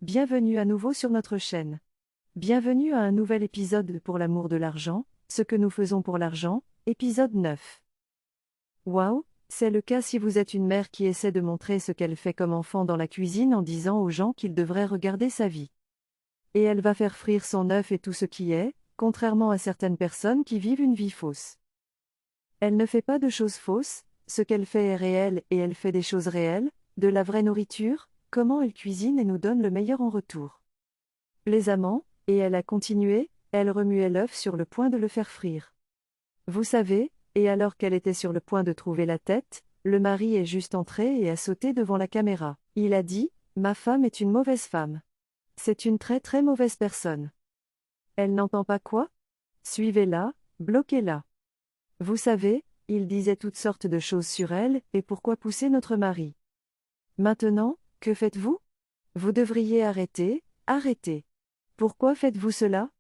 Bienvenue à nouveau sur notre chaîne. Bienvenue à un nouvel épisode de Pour l'amour de l'argent, ce que nous faisons pour l'argent, épisode 9. Waouh, c'est le cas si vous êtes une mère qui essaie de montrer ce qu'elle fait comme enfant dans la cuisine en disant aux gens qu'ils devraient regarder sa vie. Et elle va faire frire son œuf et tout ce qui est, contrairement à certaines personnes qui vivent une vie fausse. Elle ne fait pas de choses fausses, ce qu'elle fait est réel et elle fait des choses réelles, de la vraie nourriture, comment elle cuisine et nous donne le meilleur en retour. Les amants, et elle a continué, elle remuait l'œuf sur le point de le faire frire. Vous savez, et alors qu'elle était sur le point de trouver la tête, le mari est juste entré et a sauté devant la caméra. Il a dit, « Ma femme est une mauvaise femme. C'est une très très mauvaise personne. Elle n'entend pas quoi? Suivez-la, bloquez-la. » Vous savez, il disait toutes sortes de choses sur elle, et pourquoi pousser notre mari. Maintenant, que faites-vous? Vous devriez arrêter, arrêter. Pourquoi faites-vous cela?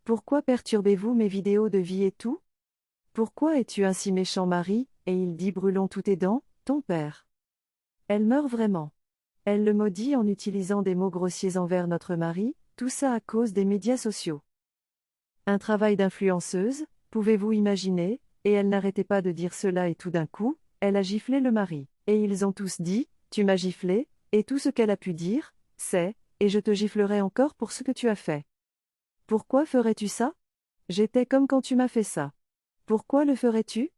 Pourquoi perturbez-vous mes vidéos de vie et tout? Pourquoi es-tu un si méchant mari? Et il dit brûlons tous tes dents, ton père. Elle meurt vraiment. Elle le maudit en utilisant des mots grossiers envers notre mari, tout ça à cause des médias sociaux. Un travail d'influenceuse, pouvez-vous imaginer? Et elle n'arrêtait pas de dire cela et tout d'un coup, elle a giflé le mari. Et ils ont tous dit, tu m'as giflé, et tout ce qu'elle a pu dire, c'est, et je te giflerai encore pour ce que tu as fait. Pourquoi ferais-tu ça? J'étais comme quand tu m'as fait ça. Pourquoi le ferais-tu?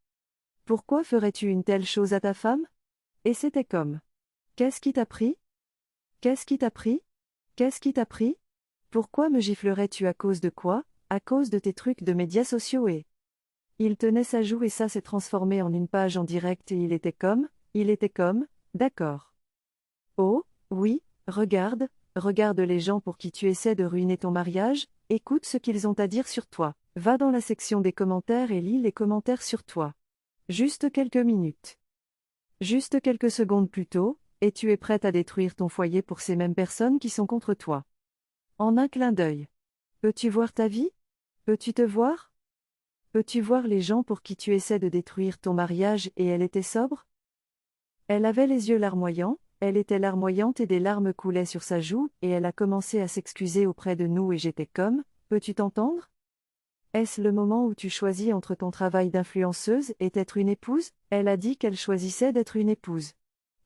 Pourquoi ferais-tu une telle chose à ta femme? Et c'était comme. Qu'est-ce qui t'a pris? Qu'est-ce qui t'a pris? Qu'est-ce qui t'a pris? Pourquoi me giflerais-tu à cause de quoi? À cause de tes trucs de médias sociaux et. Il tenait sa joue et ça s'est transformé en une page en direct et il était comme, d'accord. Oh, oui, regarde, regarde les gens pour qui tu essaies de ruiner ton mariage, écoute ce qu'ils ont à dire sur toi, va dans la section des commentaires et lis les commentaires sur toi. Juste quelques minutes. Juste quelques secondes plus tôt, et tu es prête à détruire ton foyer pour ces mêmes personnes qui sont contre toi. En un clin d'œil. Peux-tu voir ta vie? Peux-tu te voir? Peux-tu voir les gens pour qui tu essaies de détruire ton mariage et elle était sobre? Elle avait les yeux larmoyants, elle était larmoyante et des larmes coulaient sur sa joue et elle a commencé à s'excuser auprès de nous et j'étais comme, peux-tu t'entendre? Est-ce le moment où tu choisis entre ton travail d'influenceuse et être une épouse? Elle a dit qu'elle choisissait d'être une épouse.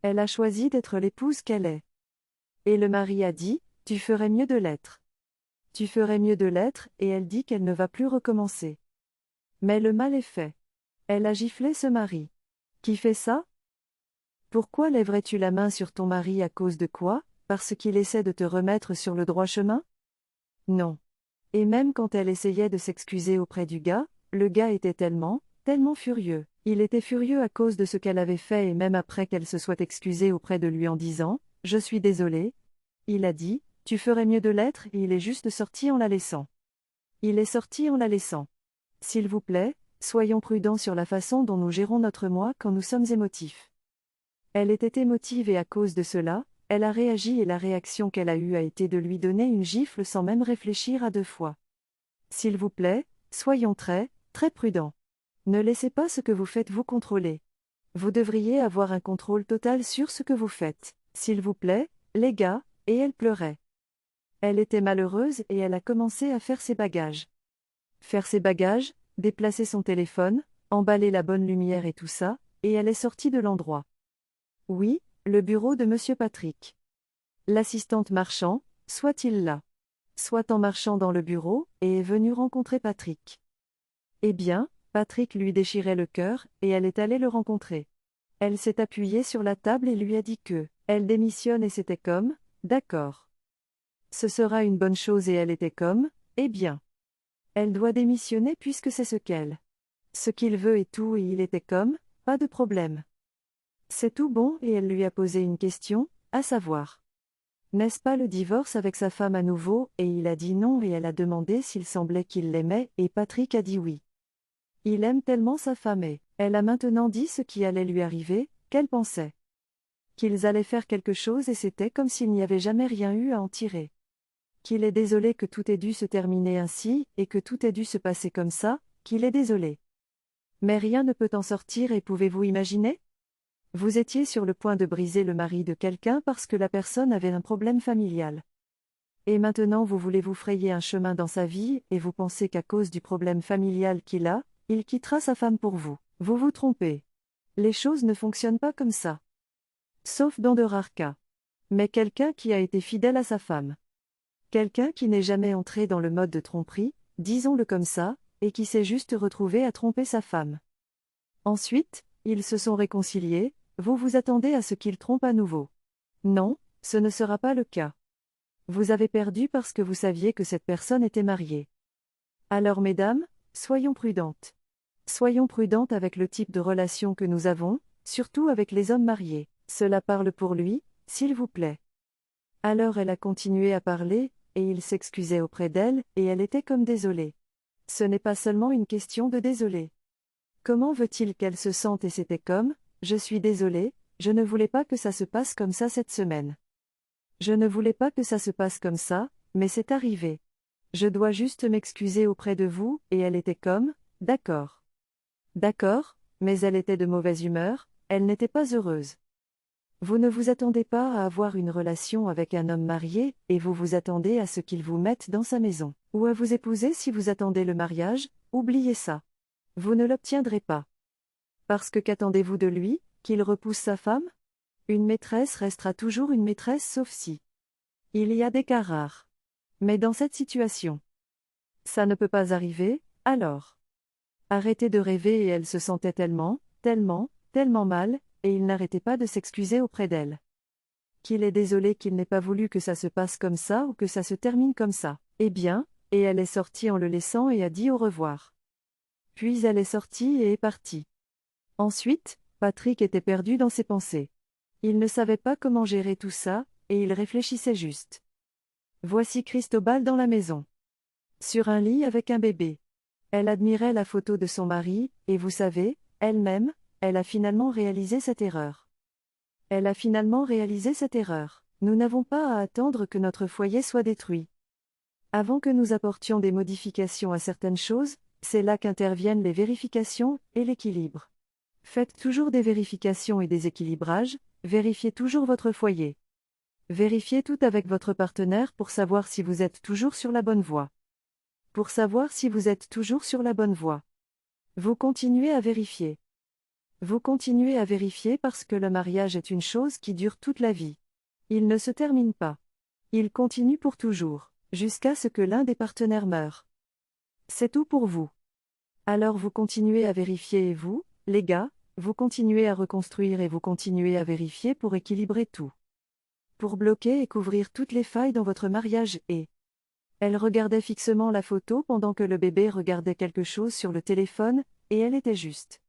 Elle a choisi d'être l'épouse qu'elle est. Et le mari a dit, tu ferais mieux de l'être. Tu ferais mieux de l'être et elle dit qu'elle ne va plus recommencer. Mais le mal est fait. Elle a giflé ce mari. Qui fait ça? Pourquoi lèverais-tu la main sur ton mari à cause de quoi? Parce qu'il essaie de te remettre sur le droit chemin? Non. Et même quand elle essayait de s'excuser auprès du gars, le gars était tellement furieux. Il était furieux à cause de ce qu'elle avait fait et même après qu'elle se soit excusée auprès de lui en disant « Je suis désolé », il a dit « Tu ferais mieux de l'être » et il est juste sorti en la laissant. Il est sorti en la laissant. S'il vous plaît, soyons prudents sur la façon dont nous gérons notre moi quand nous sommes émotifs. Elle était émotive et à cause de cela, elle a réagi et la réaction qu'elle a eue a été de lui donner une gifle sans même réfléchir à deux fois. S'il vous plaît, soyons très, très prudents. Ne laissez pas ce que vous faites vous contrôler. Vous devriez avoir un contrôle total sur ce que vous faites. S'il vous plaît, les gars, et elle pleurait. Elle était malheureuse et elle a commencé à faire ses bagages. Faire ses bagages, déplacer son téléphone, emballer la bonne lumière et tout ça, et elle est sortie de l'endroit. Oui, le bureau de Monsieur Patrick. L'assistante marchand, soit-il là. Soit en marchant dans le bureau, et est venue rencontrer Patrick. Eh bien, Patrick lui déchirait le cœur, et elle est allée le rencontrer. Elle s'est appuyée sur la table et lui a dit que, elle démissionne et c'était comme, d'accord. Ce sera une bonne chose et elle était comme, eh bien. Elle doit démissionner puisque c'est ce qu'elle. Ce qu'il veut et tout et il était comme, pas de problème. C'est tout bon et elle lui a posé une question, à savoir. N'est-ce pas le divorce avec sa femme à nouveau et il a dit non et elle a demandé s'il semblait qu'il l'aimait et Patrick a dit oui. Il aime tellement sa femme et elle a maintenant dit ce qui allait lui arriver, qu'elle pensait. Qu'ils allaient faire quelque chose et c'était comme s'il n'y avait jamais rien eu à en tirer. Qu'il est désolé que tout ait dû se terminer ainsi et que tout ait dû se passer comme ça, qu'il est désolé. Mais rien ne peut en sortir et pouvez-vous imaginer? Vous étiez sur le point de briser le mari de quelqu'un parce que la personne avait un problème familial. Et maintenant vous voulez vous frayer un chemin dans sa vie, et vous pensez qu'à cause du problème familial qu'il a, il quittera sa femme pour vous. Vous vous trompez. Les choses ne fonctionnent pas comme ça. Sauf dans de rares cas. Mais quelqu'un qui a été fidèle à sa femme. Quelqu'un qui n'est jamais entré dans le mode de tromperie, disons-le comme ça, et qui s'est juste retrouvé à tromper sa femme. Ensuite, ils se sont réconciliés, vous vous attendez à ce qu'il trompe à nouveau. Non, ce ne sera pas le cas. Vous avez perdu parce que vous saviez que cette personne était mariée. Alors mesdames, soyons prudentes. Soyons prudentes avec le type de relation que nous avons, surtout avec les hommes mariés. Cela parle pour lui, s'il vous plaît. Alors elle a continué à parler, et il s'excusait auprès d'elle, et elle était comme désolée. Ce n'est pas seulement une question de désolé. Comment veut-il qu'elle se sente et c'était comme, je suis désolée, je ne voulais pas que ça se passe comme ça cette semaine. Je ne voulais pas que ça se passe comme ça, mais c'est arrivé. Je dois juste m'excuser auprès de vous, et elle était comme, d'accord. D'accord, mais elle était de mauvaise humeur, elle n'était pas heureuse. Vous ne vous attendez pas à avoir une relation avec un homme marié, et vous vous attendez à ce qu'il vous mette dans sa maison, ou à vous épouser si vous attendez le mariage, oubliez ça. Vous ne l'obtiendrez pas. Parce que qu'attendez-vous de lui, qu'il repousse sa femme? Une maîtresse restera toujours une maîtresse sauf si. Il y a des cas rares. Mais dans cette situation, ça ne peut pas arriver, alors. Arrêtez de rêver et elle se sentait tellement, tellement mal, et il n'arrêtait pas de s'excuser auprès d'elle. Qu'il est désolé qu'il n'ait pas voulu que ça se passe comme ça ou que ça se termine comme ça. Eh bien, et elle est sortie en le laissant et a dit au revoir. Puis elle est sortie et est partie. Ensuite, Patrick était perdu dans ses pensées. Il ne savait pas comment gérer tout ça, et il réfléchissait juste. Voici Cristobal dans la maison. Sur un lit avec un bébé. Elle admirait la photo de son mari, et vous savez, elle-même, elle a finalement réalisé cette erreur. Elle a finalement réalisé cette erreur. Nous n'avons pas à attendre que notre foyer soit détruit. Avant que nous apportions des modifications à certaines choses, c'est là qu'interviennent les vérifications et l'équilibre. Faites toujours des vérifications et des équilibrages, vérifiez toujours votre foyer. Vérifiez tout avec votre partenaire pour savoir si vous êtes toujours sur la bonne voie. Pour savoir si vous êtes toujours sur la bonne voie. Vous continuez à vérifier. Vous continuez à vérifier parce que le mariage est une chose qui dure toute la vie. Il ne se termine pas. Il continue pour toujours, jusqu'à ce que l'un des partenaires meure. C'est tout pour vous. Alors vous continuez à vérifier et vous, les gars, vous continuez à reconstruire et vous continuez à vérifier pour équilibrer tout. Pour bloquer et couvrir toutes les failles dans votre mariage et... Elle regardait fixement la photo pendant que le bébé regardait quelque chose sur le téléphone, et elle était juste.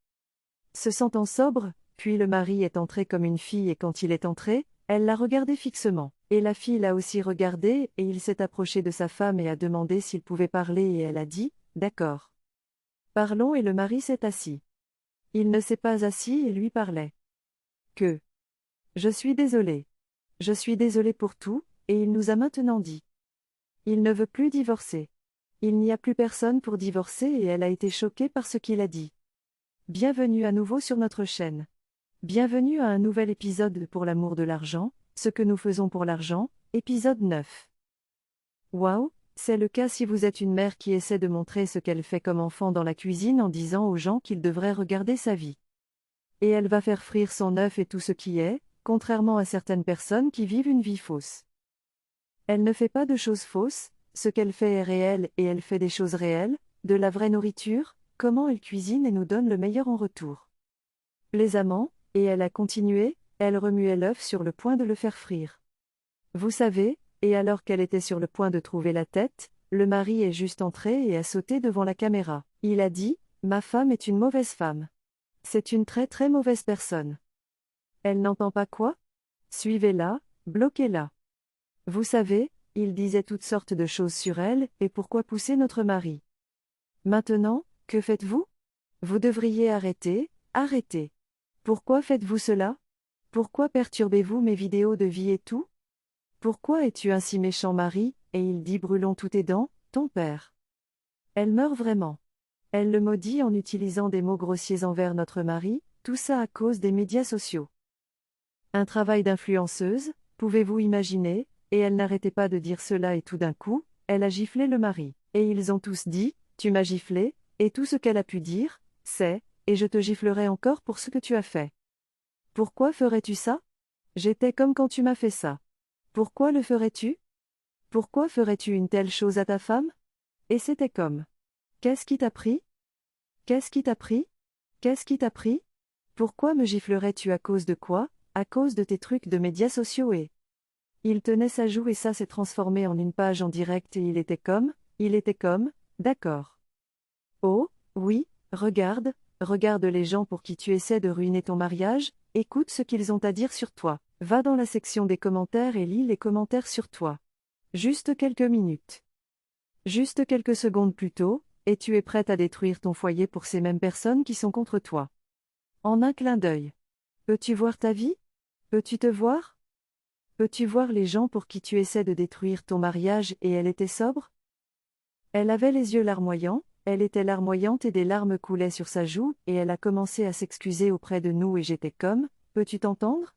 Se sentant sobre, puis le mari est entré comme une fille et quand il est entré, elle l'a regardé fixement. Et la fille l'a aussi regardé et il s'est approché de sa femme et a demandé s'il pouvait parler et elle a dit, d'accord. Parlons et le mari s'est assis. Il ne s'est pas assis et lui parlait. Que. Je suis désolé. Je suis désolé pour tout, et il nous a maintenant dit. Il ne veut plus divorcer. Il n'y a plus personne pour divorcer et elle a été choquée par ce qu'il a dit. Bienvenue à nouveau sur notre chaîne. Bienvenue à un nouvel épisode de Pour l'amour de l'argent, ce que nous faisons pour l'argent, épisode 9. Waouh, c'est le cas si vous êtes une mère qui essaie de montrer ce qu'elle fait comme enfant dans la cuisine en disant aux gens qu'ils devraient regarder sa vie. Et elle va faire frire son œuf et tout ce qui est, contrairement à certaines personnes qui vivent une vie fausse. Elle ne fait pas de choses fausses, ce qu'elle fait est réel et elle fait des choses réelles, de la vraie nourriture, comment elle cuisine et nous donne le meilleur en retour. Plaisamment, et elle a continué, elle remuait l'œuf sur le point de le faire frire. Vous savez, et alors qu'elle était sur le point de trouver la tête, le mari est juste entré et a sauté devant la caméra. Il a dit, « Ma femme est une mauvaise femme. C'est une très très mauvaise personne. Elle n'entend pas quoi? Suivez-la, bloquez-la. » Vous savez, il disait toutes sortes de choses sur elle, et pourquoi pousser notre mari. Maintenant, que faites-vous? Vous devriez arrêter, arrêter. Pourquoi faites-vous cela? Pourquoi perturbez-vous mes vidéos de vie et tout? Pourquoi es-tu un si méchant mari? Et il dit brûlons tous tes dents, ton père. Elle meurt vraiment. Elle le maudit en utilisant des mots grossiers envers notre mari, tout ça à cause des médias sociaux. Un travail d'influenceuse, pouvez-vous imaginer? et elle n'arrêtait pas de dire cela et tout d'un coup, elle a giflé le mari. Et ils ont tous dit, tu m'as giflé, et tout ce qu'elle a pu dire, c'est, et je te giflerai encore pour ce que tu as fait. Pourquoi ferais-tu ça? J'étais comme quand tu m'as fait ça. Pourquoi le ferais-tu? Pourquoi ferais-tu une telle chose à ta femme? Et c'était comme. Qu'est-ce qui t'a pris? Qu'est-ce qui t'a pris? Qu'est-ce qui t'a pris? Pourquoi me giflerais-tu à cause de quoi? À cause de tes trucs de médias sociaux et... Il tenait sa joue et ça s'est transformé en une page en direct et il était comme, d'accord. Oh, oui, regarde, regarde les gens pour qui tu essaies de ruiner ton mariage, écoute ce qu'ils ont à dire sur toi, va dans la section des commentaires et lis les commentaires sur toi. Juste quelques minutes. Juste quelques secondes plus tôt, et tu es prête à détruire ton foyer pour ces mêmes personnes qui sont contre toi. En un clin d'œil. Peux-tu voir ta vie? Peux-tu te voir? Peux-tu voir les gens pour qui tu essaies de détruire ton mariage et elle était sobre? Elle avait les yeux larmoyants, elle était larmoyante et des larmes coulaient sur sa joue et elle a commencé à s'excuser auprès de nous et j'étais comme, peux-tu t'entendre?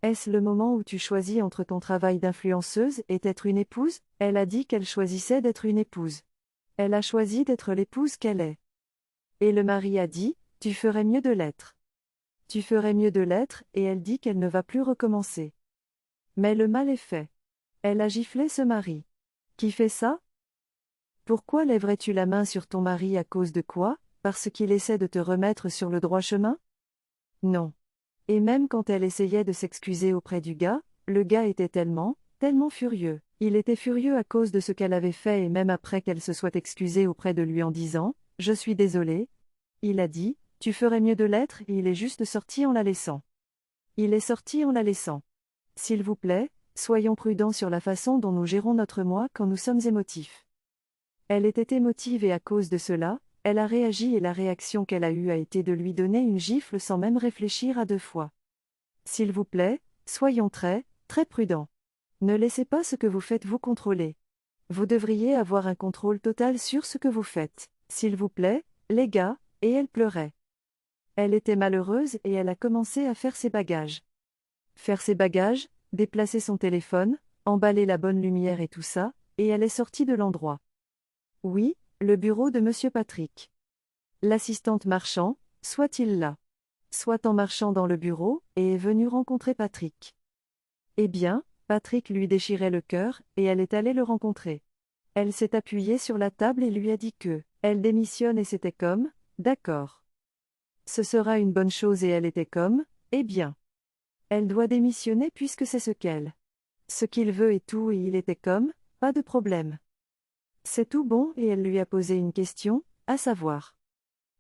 Est-ce le moment où tu choisis entre ton travail d'influenceuse et d'être une épouse? Elle a dit qu'elle choisissait d'être une épouse. Elle a choisi d'être l'épouse qu'elle est. Et le mari a dit, tu ferais mieux de l'être. Tu ferais mieux de l'être et elle dit qu'elle ne va plus recommencer. Mais le mal est fait. Elle a giflé ce mari. Qui fait ça? Pourquoi lèverais-tu la main sur ton mari à cause de quoi? Parce qu'il essaie de te remettre sur le droit chemin? Non. Et même quand elle essayait de s'excuser auprès du gars, le gars était tellement furieux. Il était furieux à cause de ce qu'elle avait fait et même après qu'elle se soit excusée auprès de lui en disant « Je suis désolé », il a dit « Tu ferais mieux de l'être » et il est juste sorti en la laissant. Il est sorti en la laissant. S'il vous plaît, soyons prudents sur la façon dont nous gérons notre moi quand nous sommes émotifs. Elle était émotive et à cause de cela, elle a réagi et la réaction qu'elle a eue a été de lui donner une gifle sans même réfléchir à deux fois. S'il vous plaît, soyons très prudents. Ne laissez pas ce que vous faites vous contrôler. Vous devriez avoir un contrôle total sur ce que vous faites, s'il vous plaît, les gars, et elle pleurait. Elle était malheureuse et elle a commencé à faire ses bagages. Faire ses bagages, déplacer son téléphone, emballer la bonne lumière et tout ça, et elle est sortie de l'endroit. Oui, le bureau de Monsieur Patrick. L'assistante marchand, soit-il là. Soit en marchant dans le bureau, et est venue rencontrer Patrick. Eh bien, Patrick lui déchirait le cœur, et elle est allée le rencontrer. Elle s'est appuyée sur la table et lui a dit que, elle démissionne et c'était comme, d'accord. Ce sera une bonne chose et elle était comme, eh bien. Elle doit démissionner puisque c'est ce qu'elle. Ce qu'il veut et tout et il était comme, pas de problème. C'est tout bon et elle lui a posé une question, à savoir.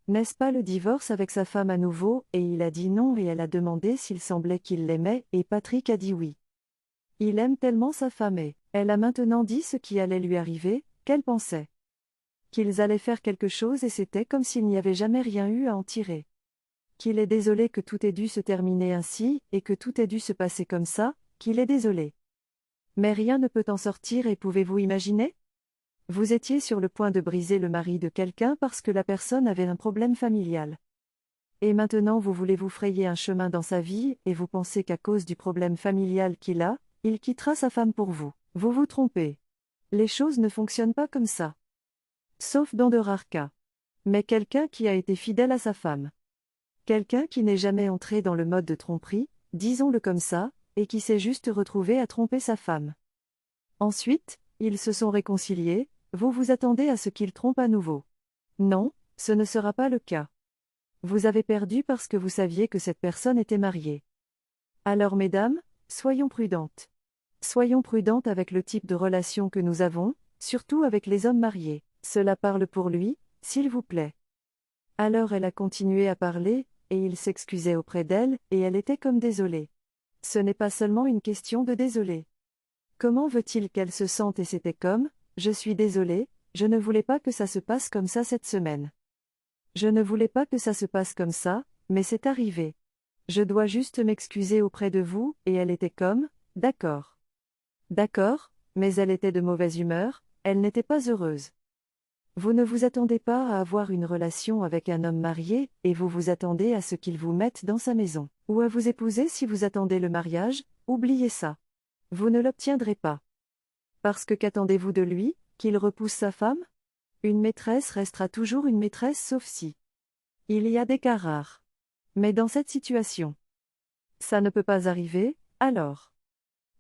N'est-ce pas le divorce avec sa femme à nouveau et il a dit non et elle a demandé s'il semblait qu'il l'aimait et Patrick a dit oui. Il aime tellement sa femme et elle a maintenant dit ce qui allait lui arriver, qu'elle pensait. Qu'ils allaient faire quelque chose et c'était comme s'il n'y avait jamais rien eu à en tirer. Qu'il est désolé que tout ait dû se terminer ainsi et que tout ait dû se passer comme ça, qu'il est désolé. Mais rien ne peut en sortir et pouvez-vous imaginer? Vous étiez sur le point de briser le mari de quelqu'un parce que la personne avait un problème familial. Et maintenant vous voulez vous frayer un chemin dans sa vie et vous pensez qu'à cause du problème familial qu'il a, il quittera sa femme pour vous. Vous vous trompez. Les choses ne fonctionnent pas comme ça. Sauf dans de rares cas. Mais quelqu'un qui a été fidèle à sa femme. Quelqu'un qui n'est jamais entré dans le mode de tromperie, disons-le comme ça, et qui s'est juste retrouvé à tromper sa femme. Ensuite, ils se sont réconciliés, vous vous attendez à ce qu'il trompe à nouveau. Non, ce ne sera pas le cas. Vous avez perdu parce que vous saviez que cette personne était mariée. Alors mesdames, soyons prudentes. Soyons prudentes avec le type de relation que nous avons, surtout avec les hommes mariés. Cela parle pour lui, s'il vous plaît. Alors elle a continué à parler, et il s'excusait auprès d'elle, et elle était comme désolée. Ce n'est pas seulement une question de désolé. Comment veut-il qu'elle se sente et c'était comme, je suis désolée, je ne voulais pas que ça se passe comme ça cette semaine. Je ne voulais pas que ça se passe comme ça, mais c'est arrivé. Je dois juste m'excuser auprès de vous, et elle était comme, d'accord. D'accord, mais elle était de mauvaise humeur, elle n'était pas heureuse. Vous ne vous attendez pas à avoir une relation avec un homme marié, et vous vous attendez à ce qu'il vous mette dans sa maison, ou à vous épouser si vous attendez le mariage, oubliez ça. Vous ne l'obtiendrez pas. Parce que qu'attendez-vous de lui, qu'il repousse sa femme? Une maîtresse restera toujours une maîtresse sauf si. Il y a des cas rares. Mais dans cette situation, ça ne peut pas arriver, alors.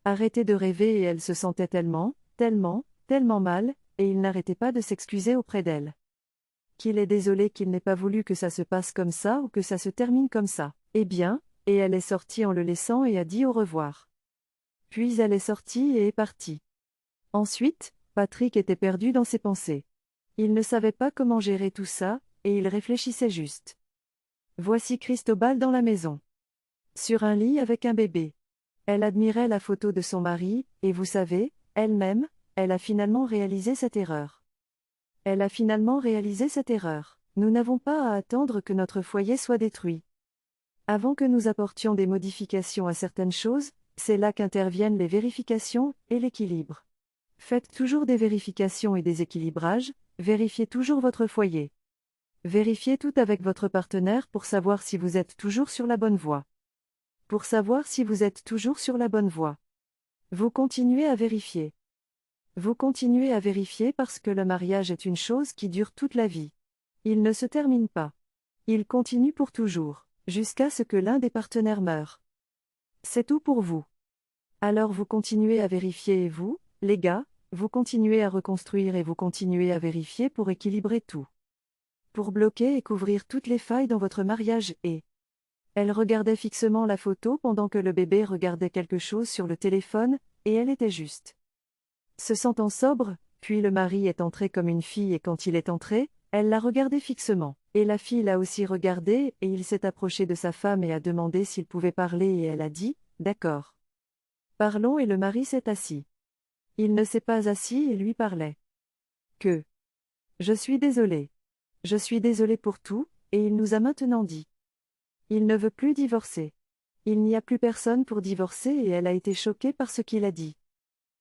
Arrêtez de rêver et elle se sentait tellement, tellement, tellement mal, et il n'arrêtait pas de s'excuser auprès d'elle. Qu'il est désolé qu'il n'ait pas voulu que ça se passe comme ça ou que ça se termine comme ça. Eh bien, et elle est sortie en le laissant et a dit au revoir. Puis elle est sortie et est partie. Ensuite, Patrick était perdu dans ses pensées. Il ne savait pas comment gérer tout ça, et il réfléchissait juste. Voici Cristobal dans la maison. Sur un lit avec un bébé. Elle admirait la photo de son mari, et vous savez, elle-même, elle a finalement réalisé cette erreur. Elle a finalement réalisé cette erreur. Nous n'avons pas à attendre que notre foyer soit détruit. Avant que nous apportions des modifications à certaines choses, c'est là qu'interviennent les vérifications et l'équilibre. Faites toujours des vérifications et des équilibrages, vérifiez toujours votre foyer. Vérifiez tout avec votre partenaire pour savoir si vous êtes toujours sur la bonne voie. Pour savoir si vous êtes toujours sur la bonne voie. Vous continuez à vérifier. Vous continuez à vérifier parce que le mariage est une chose qui dure toute la vie. Il ne se termine pas. Il continue pour toujours, jusqu'à ce que l'un des partenaires meure. C'est tout pour vous. Alors vous continuez à vérifier et vous, les gars, vous continuez à reconstruire et vous continuez à vérifier pour équilibrer tout. Pour bloquer et couvrir toutes les failles dans votre mariage et... Elle regardait fixement la photo pendant que le bébé regardait quelque chose sur le téléphone, et elle était juste. Se sentant sobre, puis le mari est entré comme une fille et quand il est entré, elle l'a regardé fixement, et la fille l'a aussi regardé et il s'est approché de sa femme et a demandé s'il pouvait parler et elle a dit, d'accord. Parlons et le mari s'est assis. Il ne s'est pas assis et lui parlait. Que. Je suis désolé. Je suis désolé pour tout, et il nous a maintenant dit. Il ne veut plus divorcer. Il n'y a plus personne pour divorcer et elle a été choquée par ce qu'il a dit.